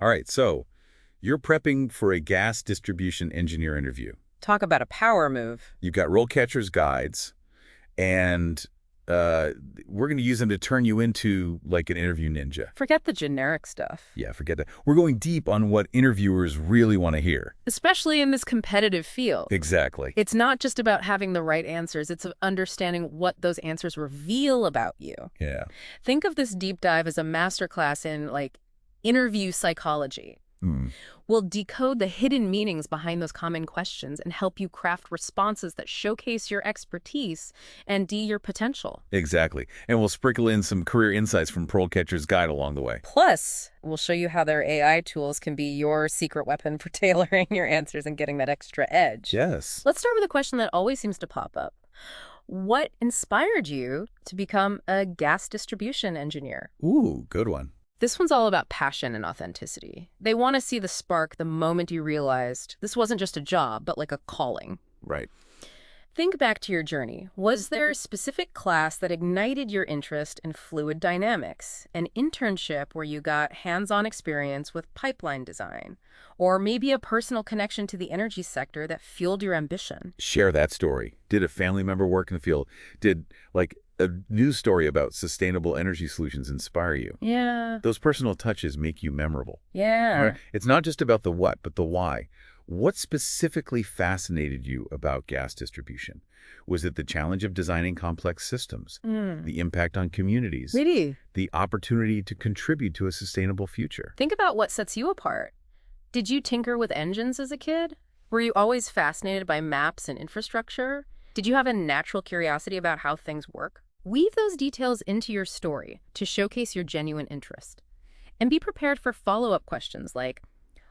All right, so you're prepping for a gas distribution engineer interview. Talk about a power move. You've got RoleCatcher's guides, and uh, we're going to use them to turn you into like an interview ninja. Forget the generic stuff. Yeah, forget that. We're going deep on what interviewers really want to hear. Especially in this competitive field. Exactly. It's not just about having the right answers. It's understanding what those answers reveal about you. Yeah. Think of this deep dive as a masterclass in, like, interview psychology. Mm. We'll decode the hidden meanings behind those common questions and help you craft responses that showcase your expertise and your potential. Exactly. And we'll sprinkle in some career insights from RoleCatcher's guide along the way. Plus, we'll show you how their AI tools can be your secret weapon for tailoring your answers and getting that extra edge. Yes. Let's start with a question that always seems to pop up. What inspired you to become a gas distribution engineer? Ooh, good one. This one's all about passion and authenticity. They want to see the spark the moment you realized this wasn't just a job, but like a calling. Right. Think back to your journey. Was there a specific class that ignited your interest in fluid dynamics? An internship where you got hands-on experience with pipeline design? Or maybe a personal connection to the energy sector that fueled your ambition? Share that story. Did a family member work in the field? Did, like, a news story about sustainable energy solutions inspire you? Yeah. Those personal touches make you memorable. Yeah. All right? It's not just about the what, but the why. What specifically fascinated you about gas distribution? Was it the challenge of designing complex systems, the impact on communities, Really? the opportunity to contribute to a sustainable future? Think about what sets you apart. Did you tinker with engines as a kid? Were you always fascinated by maps and infrastructure? Did you have a natural curiosity about how things work? Weave those details into your story to showcase your genuine interest. And be prepared for follow-up questions like,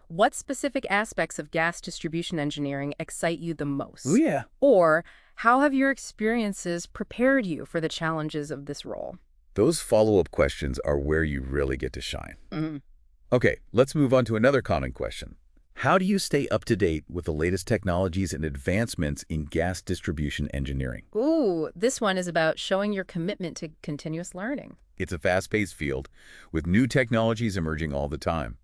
what specific aspects of gas distribution engineering excite you the most? Oh, yeah. Or, how have your experiences prepared you for the challenges of this role? Those follow-up questions are where you really get to shine. Mm-hmm. Okay, let's move on to another common question. How do you stay up to date with the latest technologies and advancements in gas distribution engineering? Ooh, this one is about showing your commitment to continuous learning. It's a fast-paced field with new technologies emerging all the time.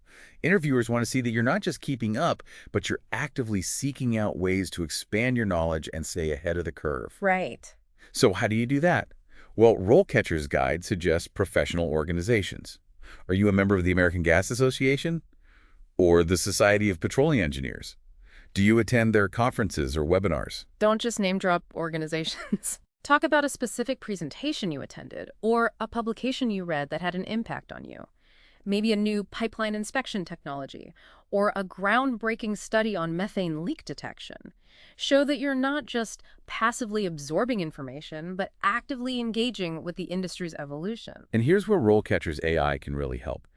Interviewers want to see that you're not just keeping up, but you're actively seeking out ways to expand your knowledge and stay ahead of the curve. Right. So how do you do that? Well, RoleCatcher's guide suggests professional organizations. Are you a member of the American Gas Association? Or the Society of Petroleum Engineers? Do you attend their conferences or webinars? Don't just name drop organizations. Talk about a specific presentation you attended or a publication you read that had an impact on you. Maybe a new pipeline inspection technology or a groundbreaking study on methane leak detection. Show that you're not just passively absorbing information, but actively engaging with the industry's evolution. And here's where RoleCatcher's AI can really help.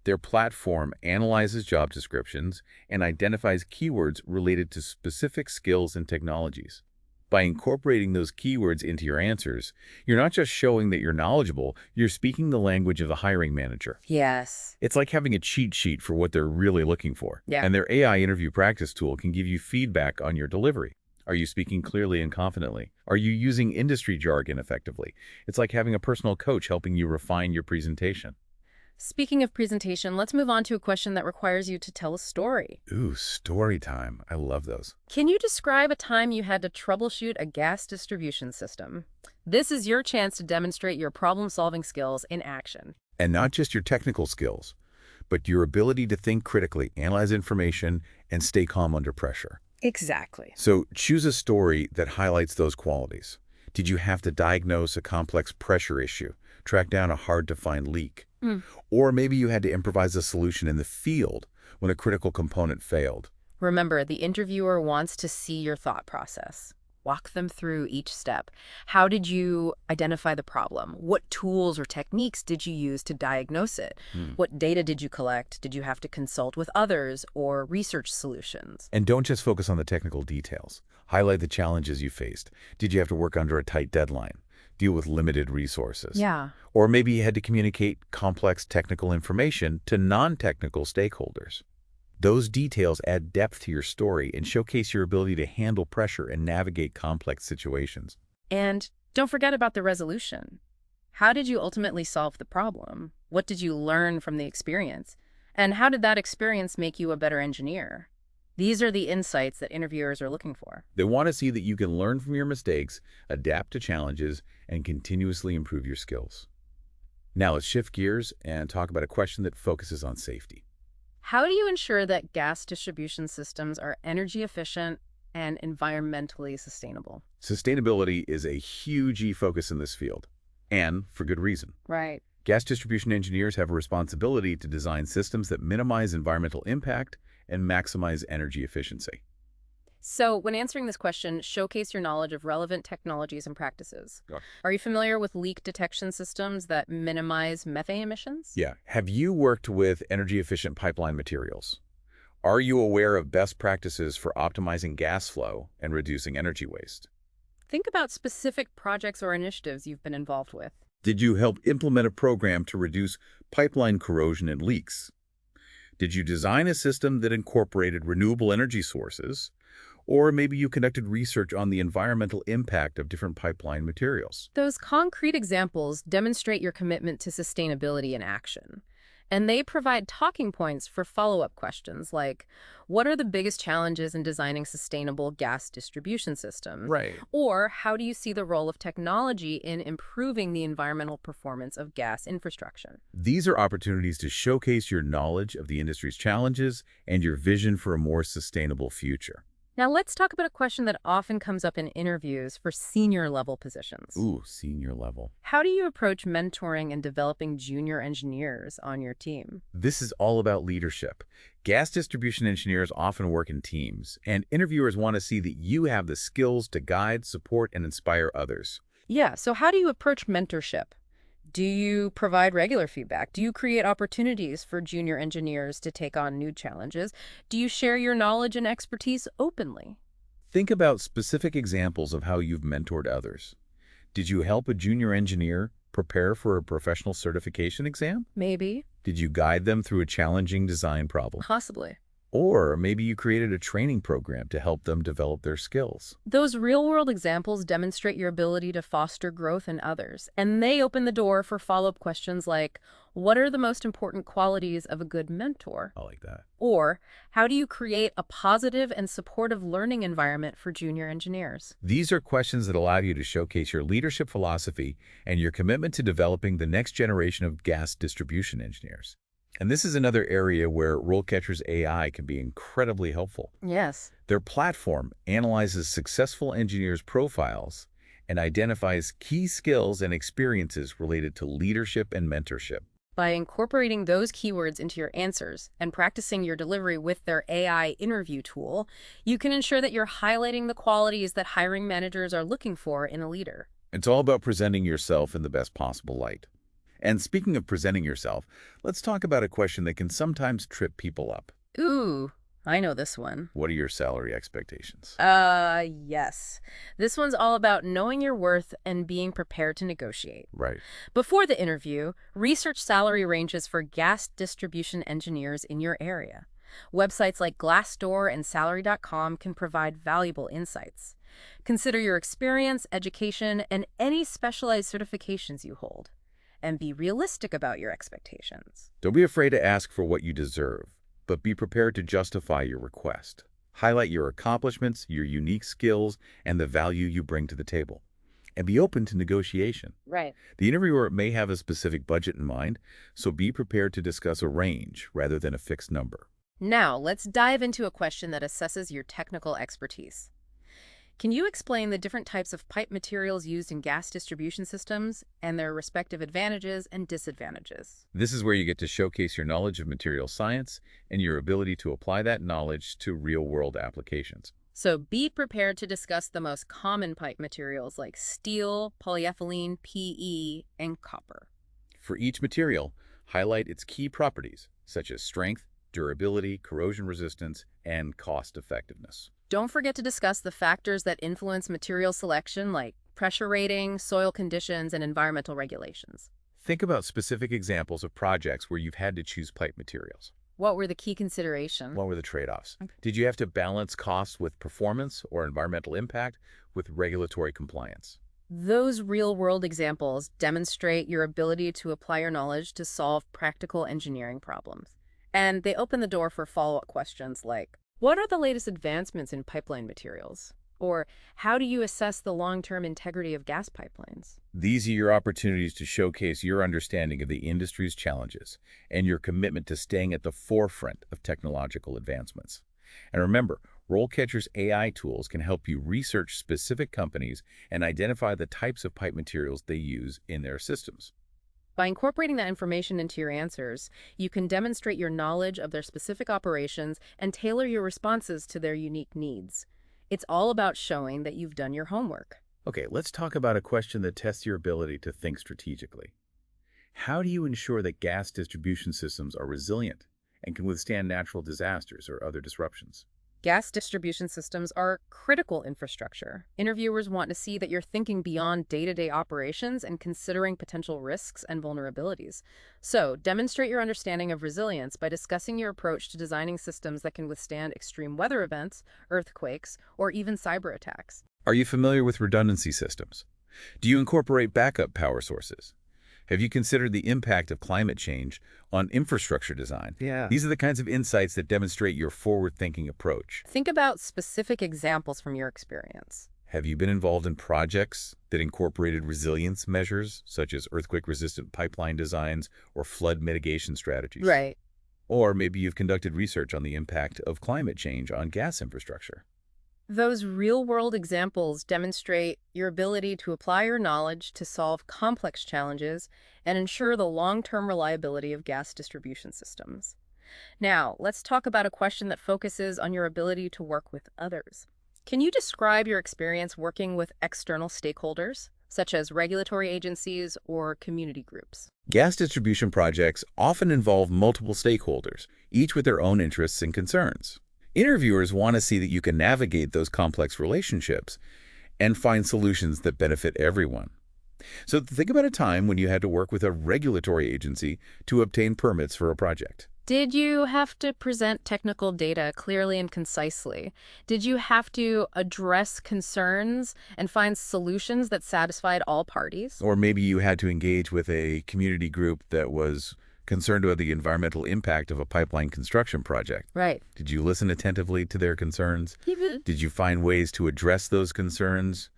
Their platform analyzes job descriptions and identifies keywords related to specific skills and technologies. By incorporating those keywords into your answers, you're not just showing that you're knowledgeable, you're speaking the language of the hiring manager. Yes. It's like having a cheat sheet for what they're really looking for. Yeah. And their AI interview practice tool can give you feedback on your delivery. Are you speaking clearly and confidently? Are you using industry jargon effectively? It's like having a personal coach helping you refine your presentation. Speaking of presentation, let's move on to a question that requires you to tell a story. Ooh, story time. I love those. Can you describe a time you had to troubleshoot a gas distribution system? This is your chance to demonstrate your problem-solving skills in action. And not just your technical skills, but your ability to think critically, analyze information, and stay calm under pressure. Exactly. So choose a story that highlights those qualities. Did you have to diagnose a complex pressure issue, track down a hard-to-find leak? Or maybe you had to improvise a solution in the field when a critical component failed. Remember, the interviewer wants to see your thought process. Walk them through each step. How did you identify the problem? What tools or techniques did you use to diagnose it? What data did you collect? Did you have to consult with others or research solutions? And don't just focus on the technical details. Highlight the challenges you faced. Did you have to work under a tight deadline? Deal with limited resources? Yeah. Or maybe you had to communicate complex technical information to non-technical stakeholders. Those details add depth to your story and showcase your ability to handle pressure and navigate complex situations. And don't forget about the resolution. How did you ultimately solve the problem? What did you learn from the experience? And how did that experience make you a better engineer? These are the insights that interviewers are looking for. They want to see that you can learn from your mistakes, adapt to challenges, and continuously improve your skills. Now let's shift gears and talk about a question that focuses on safety. How do you ensure that gas distribution systems are energy efficient and environmentally sustainable? Sustainability is a huge focus in this field, and for good reason. Right. Gas distribution engineers have a responsibility to design systems that minimize environmental impact and maximize energy efficiency. So, when answering this question, showcase your knowledge of relevant technologies and practices. Yeah. Are you familiar with leak detection systems that minimize methane emissions? Yeah. Have you worked with energy-efficient pipeline materials? Are you aware of best practices for optimizing gas flow and reducing energy waste? Think about specific projects or initiatives you've been involved with. Did you help implement a program to reduce pipeline corrosion and leaks? Did you design a system that incorporated renewable energy sources? Or maybe you conducted research on the environmental impact of different pipeline materials. Those concrete examples demonstrate your commitment to sustainability in action. And they provide talking points for follow-up questions like, what are the biggest challenges in designing sustainable gas distribution systems? Right. Or how do you see the role of technology in improving the environmental performance of gas infrastructure? These are opportunities to showcase your knowledge of the industry's challenges and your vision for a more sustainable future. Now let's talk about a question that often comes up in interviews for senior level positions. Ooh, senior level. How do you approach mentoring and developing junior engineers on your team? This is all about leadership. Gas distribution engineers often work in teams, and interviewers want to see that you have the skills to guide, support, and inspire others. Yeah, so how do you approach mentorship? Do you provide regular feedback? Do you create opportunities for junior engineers to take on new challenges? Do you share your knowledge and expertise openly? Think about specific examples of how you've mentored others. Did you help a junior engineer prepare for a professional certification exam? Maybe. Did you guide them through a challenging design problem? Possibly. Or maybe you created a training program to help them develop their skills. Those real-world examples demonstrate your ability to foster growth in others, and they open the door for follow-up questions like, what are the most important qualities of a good mentor? I like that. Or, how do you create a positive and supportive learning environment for junior engineers? These are questions that allow you to showcase your leadership philosophy and your commitment to developing the next generation of gas distribution engineers. And this is another area where RoleCatcher's AI can be incredibly helpful. Yes. Their platform analyzes successful engineers' profiles and identifies key skills and experiences related to leadership and mentorship. By incorporating those keywords into your answers and practicing your delivery with their AI interview tool, you can ensure that you're highlighting the qualities that hiring managers are looking for in a leader. It's all about presenting yourself in the best possible light. And speaking of presenting yourself, let's talk about a question that can sometimes trip people up. Ooh, I know this one. What are your salary expectations? Yes. This one's all about knowing your worth and being prepared to negotiate. Right. Before the interview, research salary ranges for gas distribution engineers in your area. Websites like Glassdoor and Salary.com can provide valuable insights. Consider your experience, education, and any specialized certifications you hold. And be realistic about your expectations. Don't be afraid to ask for what you deserve, but be prepared to justify your request. Highlight your accomplishments, your unique skills, and the value you bring to the table. And be open to negotiation. Right. The interviewer may have a specific budget in mind, so be prepared to discuss a range rather than a fixed number. Now, let's dive into a question that assesses your technical expertise. Can you explain the different types of pipe materials used in gas distribution systems and their respective advantages and disadvantages? This is where you get to showcase your knowledge of material science and your ability to apply that knowledge to real-world applications. So be prepared to discuss the most common pipe materials like steel, polyethylene, PE, and copper. For each material, highlight its key properties, such as strength, durability, corrosion resistance, and cost-effectiveness. Don't forget to discuss the factors that influence material selection like pressure rating, soil conditions, and environmental regulations. Think about specific examples of projects where you've had to choose pipe materials. What were the key considerations? What were the trade-offs? Did you have to balance costs with performance or environmental impact with regulatory compliance? Those real-world examples demonstrate your ability to apply your knowledge to solve practical engineering problems. And they open the door for follow-up questions like, what are the latest advancements in pipeline materials? Or how do you assess the long-term integrity of gas pipelines? These are your opportunities to showcase your understanding of the industry's challenges and your commitment to staying at the forefront of technological advancements. And remember, RoleCatcher's AI tools can help you research specific companies and identify the types of pipe materials they use in their systems. By incorporating that information into your answers, you can demonstrate your knowledge of their specific operations and tailor your responses to their unique needs. It's all about showing that you've done your homework. Okay, let's talk about a question that tests your ability to think strategically. How do you ensure that gas distribution systems are resilient and can withstand natural disasters or other disruptions? Gas distribution systems are critical infrastructure. Interviewers want to see that you're thinking beyond day-to-day operations and considering potential risks and vulnerabilities. So, demonstrate your understanding of resilience by discussing your approach to designing systems that can withstand extreme weather events, earthquakes, or even cyber attacks. Are you familiar with redundancy systems? Do you incorporate backup power sources? Have you considered the impact of climate change on infrastructure design? Yeah. These are the kinds of insights that demonstrate your forward-thinking approach. Think about specific examples from your experience. Have you been involved in projects that incorporated resilience measures, such as earthquake-resistant pipeline designs or flood mitigation strategies? Right. Or maybe you've conducted research on the impact of climate change on gas infrastructure. Those real-world examples demonstrate your ability to apply your knowledge to solve complex challenges and ensure the long-term reliability of gas distribution systems. Now, let's talk about a question that focuses on your ability to work with others. Can you describe your experience working with external stakeholders, such as regulatory agencies or community groups? Gas distribution projects often involve multiple stakeholders, each with their own interests and concerns. Interviewers want to see that you can navigate those complex relationships and find solutions that benefit everyone. So think about a time when you had to work with a regulatory agency to obtain permits for a project. Did you have to present technical data clearly and concisely? Did you have to address concerns and find solutions that satisfied all parties? Or maybe you had to engage with a community group that was concerned about the environmental impact of a pipeline construction project. Right. Did you listen attentively to their concerns? Even Did you find ways to address those concerns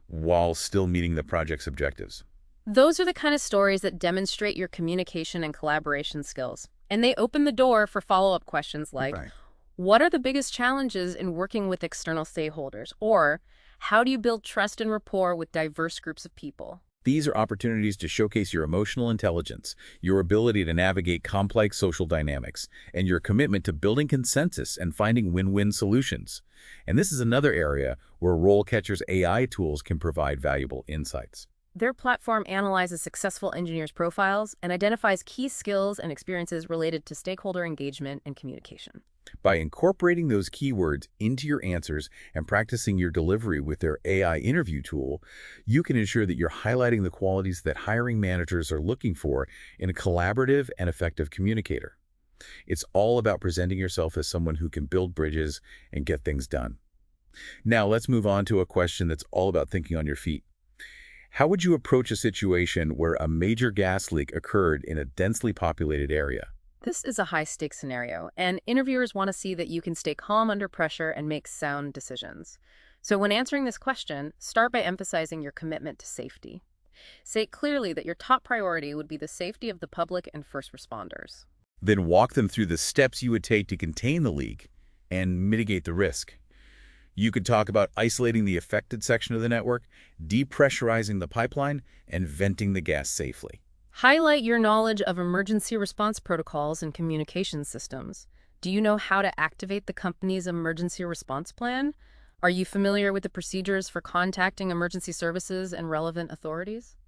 while still meeting the project's objectives? Those are the kind of stories that demonstrate your communication and collaboration skills. And they open the door for follow-up questions like, Right. what are the biggest challenges in working with external stakeholders? Or how do you build trust and rapport with diverse groups of people? These are opportunities to showcase your emotional intelligence, your ability to navigate complex social dynamics, and your commitment to building consensus and finding win-win solutions. And this is another area where RoleCatcher's AI tools can provide valuable insights. Their platform analyzes successful engineers' profiles and identifies key skills and experiences related to stakeholder engagement and communication. By incorporating those keywords into your answers and practicing your delivery with their AI interview tool, you can ensure that you're highlighting the qualities that hiring managers are looking for in a collaborative and effective communicator. It's all about presenting yourself as someone who can build bridges and get things done. Now, let's move on to a question that's all about thinking on your feet. How would you approach a situation where a major gas leak occurred in a densely populated area? This is a high-stakes scenario, and interviewers want to see that you can stay calm under pressure and make sound decisions. So when answering this question, start by emphasizing your commitment to safety. Say clearly that your top priority would be the safety of the public and first responders. Then walk them through the steps you would take to contain the leak and mitigate the risk. You could talk about isolating the affected section of the network, depressurizing the pipeline, and venting the gas safely. Highlight your knowledge of emergency response protocols and communication systems. Do you know how to activate the company's emergency response plan? Are you familiar with the procedures for contacting emergency services and relevant authorities?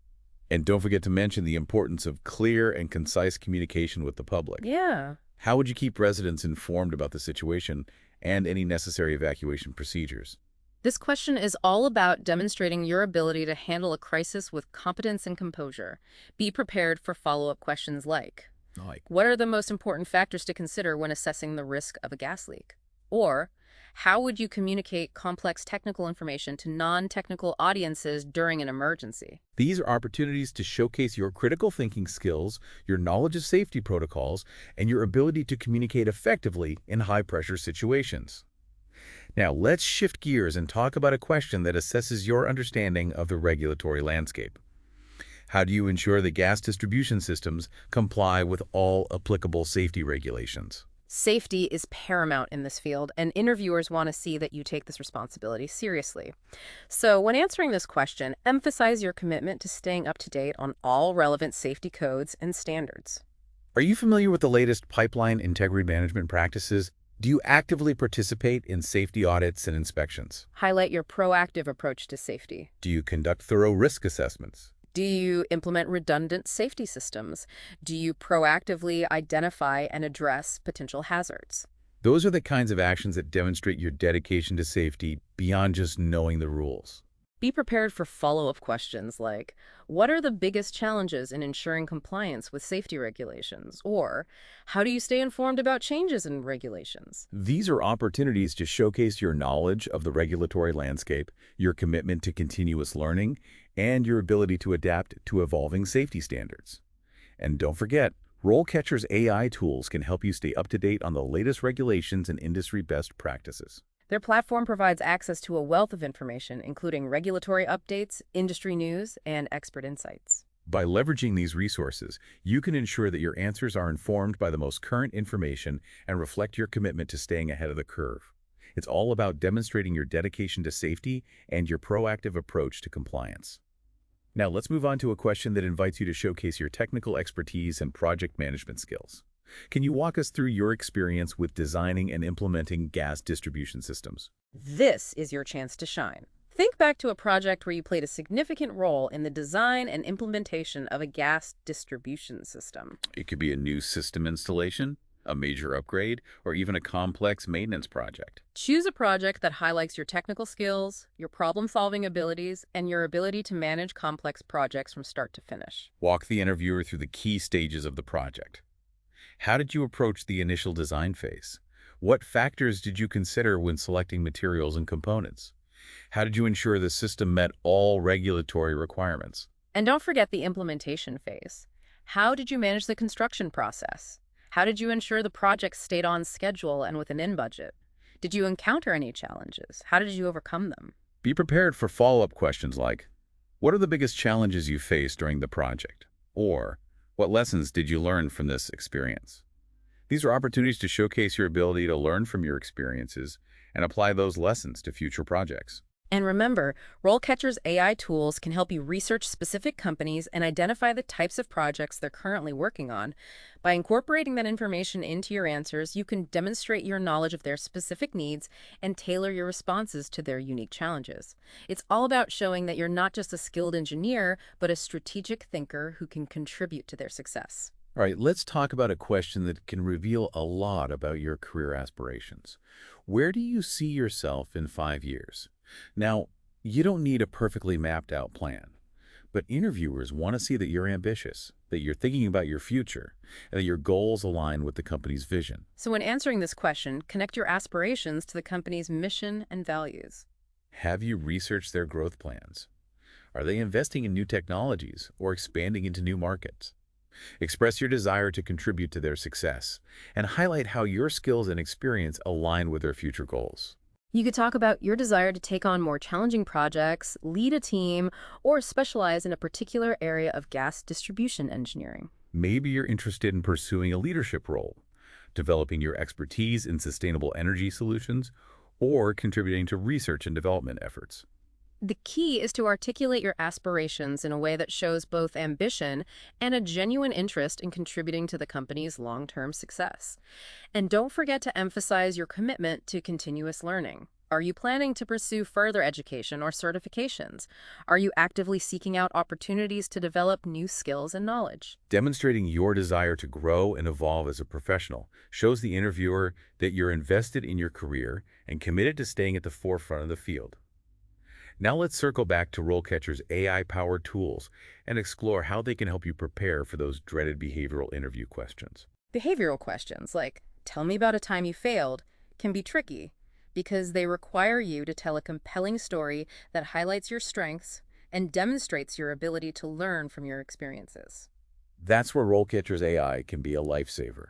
And don't forget to mention the importance of clear and concise communication with the public. Yeah. How would you keep residents informed about the situation and any necessary evacuation procedures? This question is all about demonstrating your ability to handle a crisis with competence and composure. Be prepared for follow-up questions like, what are the most important factors to consider when assessing the risk of a gas leak? Or, How would you communicate complex technical information to non-technical audiences during an emergency? These are opportunities to showcase your critical thinking skills, your knowledge of safety protocols, and your ability to communicate effectively in high-pressure situations. Now, let's shift gears and talk about a question that assesses your understanding of the regulatory landscape. How do you ensure that gas distribution systems comply with all applicable safety regulations? Safety is paramount in this field, and interviewers want to see that you take this responsibility seriously. So, when answering this question, emphasize your commitment to staying up to date on all relevant safety codes and standards. Are you familiar with the latest pipeline integrity management practices? Do you actively participate in safety audits and inspections? Highlight your proactive approach to safety. Do you conduct thorough risk assessments? Do you implement redundant safety systems? Do you proactively identify and address potential hazards? Those are the kinds of actions that demonstrate your dedication to safety beyond just knowing the rules. Be prepared for follow-up questions like, what are the biggest challenges in ensuring compliance with safety regulations? Or, how do you stay informed about changes in regulations? These are opportunities to showcase your knowledge of the regulatory landscape, your commitment to continuous learning, and your ability to adapt to evolving safety standards. And don't forget, RoleCatcher's AI tools can help you stay up to date on the latest regulations and industry best practices. Their platform provides access to a wealth of information, including regulatory updates, industry news, and expert insights. By leveraging these resources, you can ensure that your answers are informed by the most current information and reflect your commitment to staying ahead of the curve. It's all about demonstrating your dedication to safety and your proactive approach to compliance. Now, let's move on to a question that invites you to showcase your technical expertise and project management skills. Can you walk us through your experience with designing and implementing gas distribution systems? This is your chance to shine. Think back to a project where you played a significant role in the design and implementation of a gas distribution system. It could be a new system installation, a major upgrade, or even a complex maintenance project. Choose a project that highlights your technical skills, your problem-solving abilities, and your ability to manage complex projects from start to finish. Walk the interviewer through the key stages of the project. How did you approach the initial design phase? What factors did you consider when selecting materials and components? How did you ensure the system met all regulatory requirements? And don't forget the implementation phase. How did you manage the construction process? How did you ensure the project stayed on schedule and within budget? Did you encounter any challenges? How did you overcome them? Be prepared for follow-up questions like, what are the biggest challenges you faced during the project? Or, what lessons did you learn from this experience? These are opportunities to showcase your ability to learn from your experiences and apply those lessons to future projects. And remember, RoleCatcher's AI tools can help you research specific companies and identify the types of projects they're currently working on. By incorporating that information into your answers, you can demonstrate your knowledge of their specific needs and tailor your responses to their unique challenges. It's all about showing that you're not just a skilled engineer, but a strategic thinker who can contribute to their success. All right, let's talk about a question that can reveal a lot about your career aspirations. Where do you see yourself in 5 years? Now, you don't need a perfectly mapped out plan, but interviewers want to see that you're ambitious, that you're thinking about your future, and that your goals align with the company's vision. So when answering this question, connect your aspirations to the company's mission and values. Have you researched their growth plans? Are they investing in new technologies or expanding into new markets? Express your desire to contribute to their success and highlight how your skills and experience align with their future goals. You could talk about your desire to take on more challenging projects, lead a team, or specialize in a particular area of gas distribution engineering. Maybe you're interested in pursuing a leadership role, developing your expertise in sustainable energy solutions, or contributing to research and development efforts. The key is to articulate your aspirations in a way that shows both ambition and a genuine interest in contributing to the company's long-term success. And don't forget to emphasize your commitment to continuous learning. Are you planning to pursue further education or certifications? Are you actively seeking out opportunities to develop new skills and knowledge? Demonstrating your desire to grow and evolve as a professional shows the interviewer that you're invested in your career and committed to staying at the forefront of the field. Now let's circle back to RoleCatcher's AI-powered tools and explore how they can help you prepare for those dreaded behavioral interview questions. Behavioral questions like, tell me about a time you failed, can be tricky because they require you to tell a compelling story that highlights your strengths and demonstrates your ability to learn from your experiences. That's where RoleCatcher's AI can be a lifesaver.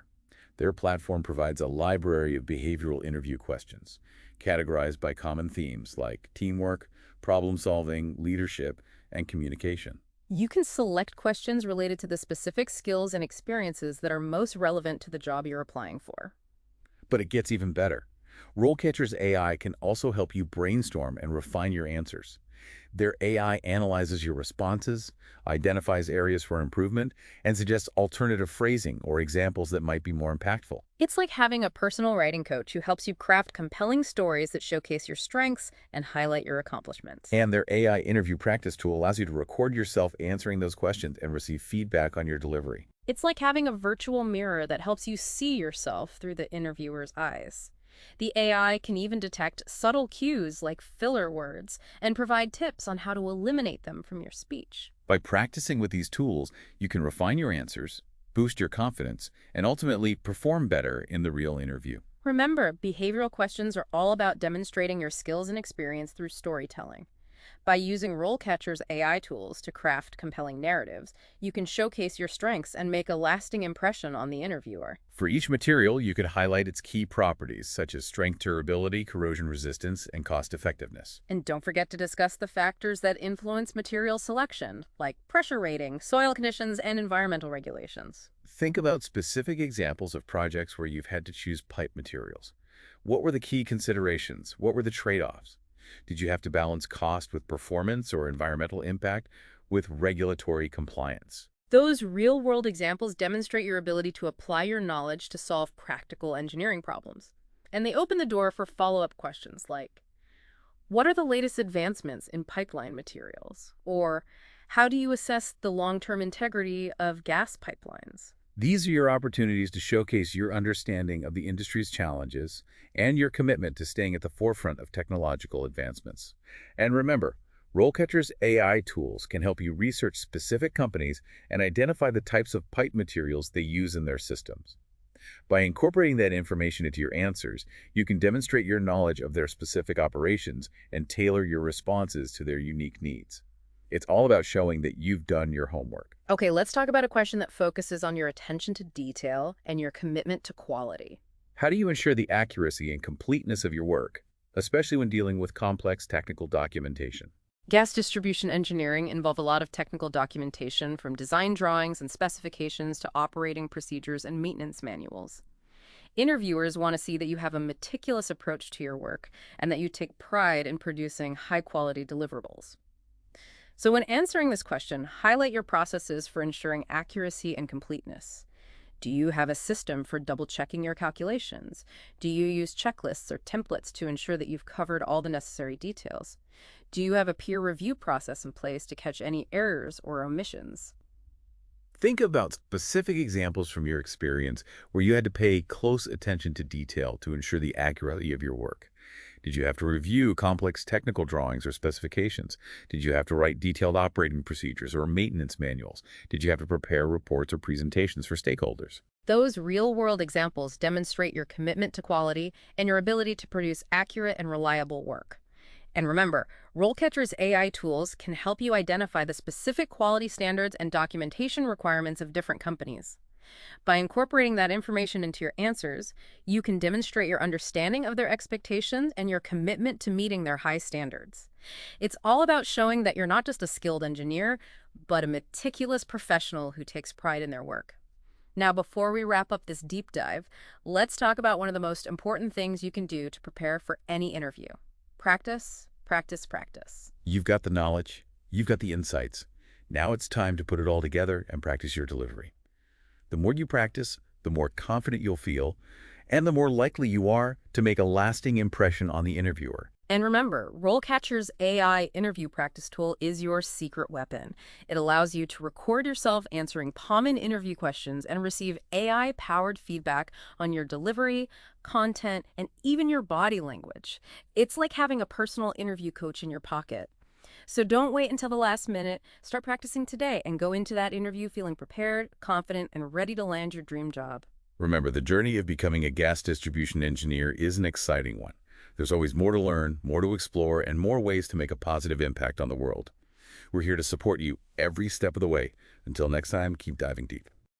Their platform provides a library of behavioral interview questions, categorized by common themes like teamwork, problem-solving, leadership, and communication. You can select questions related to the specific skills and experiences that are most relevant to the job you're applying for. But it gets even better. RoleCatcher's AI can also help you brainstorm and refine your answers. Their AI analyzes your responses, identifies areas for improvement, and suggests alternative phrasing or examples that might be more impactful. It's like having a personal writing coach who helps you craft compelling stories that showcase your strengths and highlight your accomplishments. And their AI interview practice tool allows you to record yourself answering those questions and receive feedback on your delivery. It's like having a virtual mirror that helps you see yourself through the interviewer's eyes. The AI can even detect subtle cues like filler words and provide tips on how to eliminate them from your speech. By practicing with these tools, you can refine your answers, boost your confidence, and ultimately perform better in the real interview. Remember, behavioral questions are all about demonstrating your skills and experience through storytelling. By using RoleCatcher's AI tools to craft compelling narratives, you can showcase your strengths and make a lasting impression on the interviewer. For each material, you could highlight its key properties, such as strength, durability, corrosion resistance, and cost-effectiveness. And don't forget to discuss the factors that influence material selection, like pressure rating, soil conditions, and environmental regulations. Think about specific examples of projects where you've had to choose pipe materials. What were the key considerations? What were the trade-offs? Did you have to balance cost with performance or environmental impact with regulatory compliance? Those real-world examples demonstrate your ability to apply your knowledge to solve practical engineering problems. And they open the door for follow-up questions like, what are the latest advancements in pipeline materials? Or, how do you assess the long-term integrity of gas pipelines? These are your opportunities to showcase your understanding of the industry's challenges and your commitment to staying at the forefront of technological advancements. And remember, RoleCatcher's AI tools can help you research specific companies and identify the types of pipe materials they use in their systems. By incorporating that information into your answers, you can demonstrate your knowledge of their specific operations and tailor your responses to their unique needs. It's all about showing that you've done your homework. Okay, let's talk about a question that focuses on your attention to detail and your commitment to quality. How do you ensure the accuracy and completeness of your work, especially when dealing with complex technical documentation? Gas distribution engineering involve a lot of technical documentation from design drawings and specifications to operating procedures and maintenance manuals. Interviewers want to see that you have a meticulous approach to your work and that you take pride in producing high-quality deliverables. So when answering this question, highlight your processes for ensuring accuracy and completeness. Do you have a system for double-checking your calculations? Do you use checklists or templates to ensure that you've covered all the necessary details? Do you have a peer review process in place to catch any errors or omissions? Think about specific examples from your experience where you had to pay close attention to detail to ensure the accuracy of your work. Did you have to review complex technical drawings or specifications? Did you have to write detailed operating procedures or maintenance manuals? Did you have to prepare reports or presentations for stakeholders? Those real-world examples demonstrate your commitment to quality and your ability to produce accurate and reliable work. And remember, RoleCatcher's AI tools can help you identify the specific quality standards and documentation requirements of different companies. By incorporating that information into your answers, you can demonstrate your understanding of their expectations and your commitment to meeting their high standards. It's all about showing that you're not just a skilled engineer, but a meticulous professional who takes pride in their work. Now, before we wrap up this deep dive, let's talk about one of the most important things you can do to prepare for any interview. Practice, practice, practice. You've got the knowledge, you've got the insights. Now it's time to put it all together and practice your delivery. The more you practice, the more confident you'll feel, and the more likely you are to make a lasting impression on the interviewer. And remember, RoleCatcher's AI interview practice tool is your secret weapon. It allows you to record yourself answering common interview questions and receive AI-powered feedback on your delivery, content, and even your body language. It's like having a personal interview coach in your pocket. So don't wait until the last minute. Start practicing today and go into that interview feeling prepared, confident, and ready to land your dream job. Remember, the journey of becoming a gas distribution engineer is an exciting one. There's always more to learn, more to explore, and more ways to make a positive impact on the world. We're here to support you every step of the way. Until next time, keep diving deep.